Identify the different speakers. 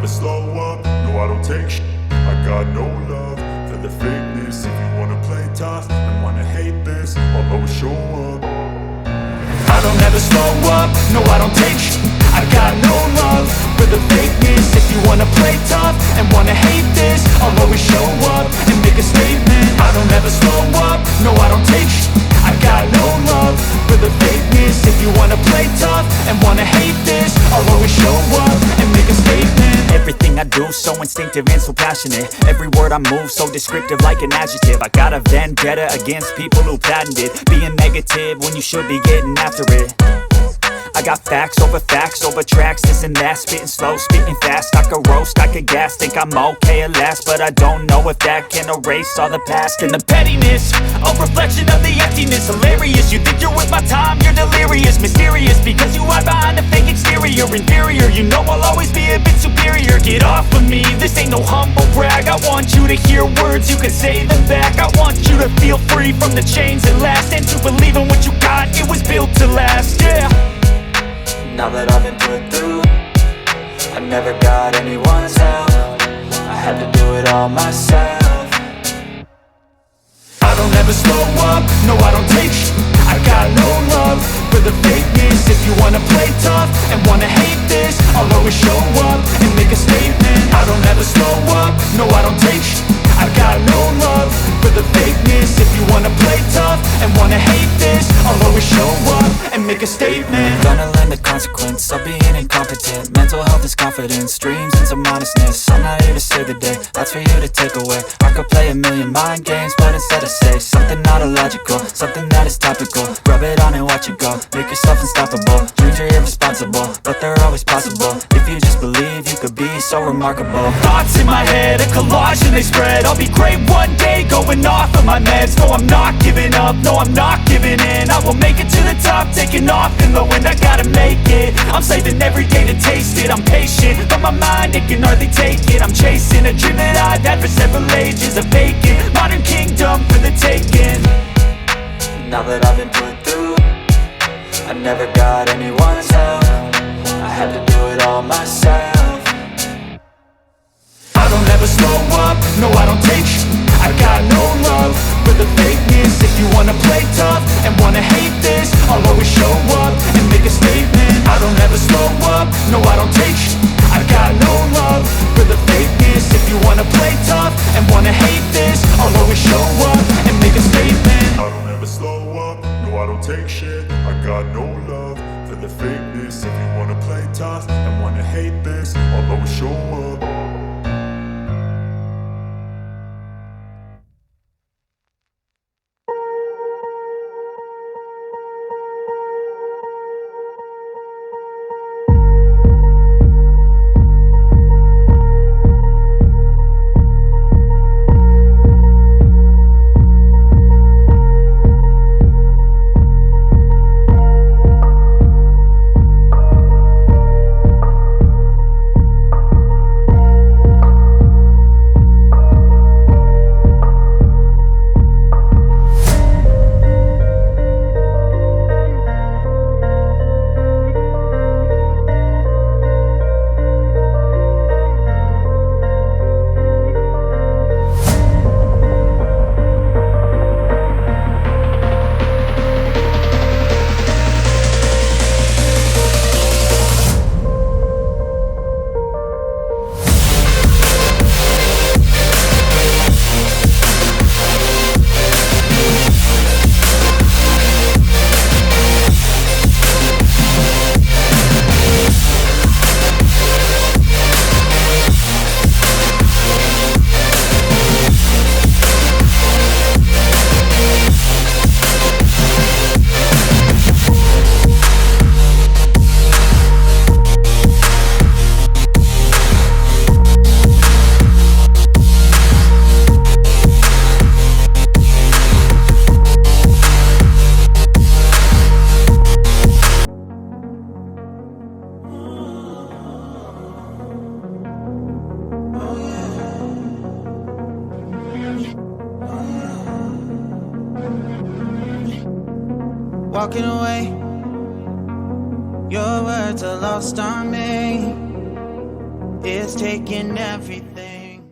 Speaker 1: never slow up, no I don't take shit. I got no love for the fakeness. If you wanna play tough and wanna hate this, I'll always show up. I don't ever slow up, no I don't take shit. I got no love for the fakeness. If you wanna play tough and wanna hate this, I'll always show up and make a statement. I don't ever slow up, no I don't take shit. I got no love for the fakeness. If you wanna play tough and wanna hate this, I'll always show up and make a statement.
Speaker 2: Everything I do so instinctive and so passionate. Every word I move so descriptive like an adjective. I got a vendetta against people who patented being negative when you should be getting after it. I got facts over tracks, this and that. Spitting slow, spitting fast. I could roast, I could gas. Think I'm okay at last, but I don't know if that can erase all the past. And the pettiness, a reflection of the emptiness. Hilarious, you think you're with my time, you're delirious. Mysterious, because you hide behind a fake exterior. Inferior, you know I'll always be a bit superior. Get off of me, this ain't no humble brag. I want you to hear words, you can say them back. I want you to feel free from the chains that last, and to believe in what you got, it was built to last, yeah.
Speaker 3: Now that I've been put through, I never got anyone's help. I had to do it all myself.
Speaker 1: I don't ever slow up, no I don't take shit. I got no love for the fakeness. If you wanna play tough and wanna hate this, I'll always show up and make a statement. I don't ever slow up, no I don't take shit. I got no love for the fakeness. If you wanna play tough and wanna hate this, I'll always show up and make a statement.
Speaker 3: Gonna learn the consequence of being incompetent. Mental health is confidence, dreams and some honestness. I'm not here to save the day, that's for you to take away. I could play a million mind games, but instead I say something not illogical, something that is topical. Rub it on and watch it go, make yourself unstoppable. Dreams are irresponsible, but they're always possible. If you just believe, you could be so remarkable.
Speaker 2: Thoughts in my head, a collage and they spread. I'll be great one day, going off of my meds. No, I'm not giving up, no, I'm not giving in. I will make it to the top, taking off in the wind. I gotta make it, I'm saving every day to taste it. I'm patient, but my mind, it can hardly take it. I'm chasing a dream that I've had for several ages. A vacant, modern kingdom for the taking.
Speaker 3: Now that I've been put through, I never got anyone's help. I had to do it all myself.
Speaker 1: I don't ever slow up, no I don't take shit. I got no love for the fakeness. If you wanna play tough and wanna hate this, I'll always show up and make a statement. I don't ever slow up, no I don't take shit. I got no love for the fakeness. If you wanna play tough and wanna hate this, I'll always show up and make a statement. I don't ever slow up, no I don't take shit. I got no love for the fakeness. If you wanna play tough and wanna hate this, I'll always show up.
Speaker 4: walking away. Your words are lost on me. It's taking everything.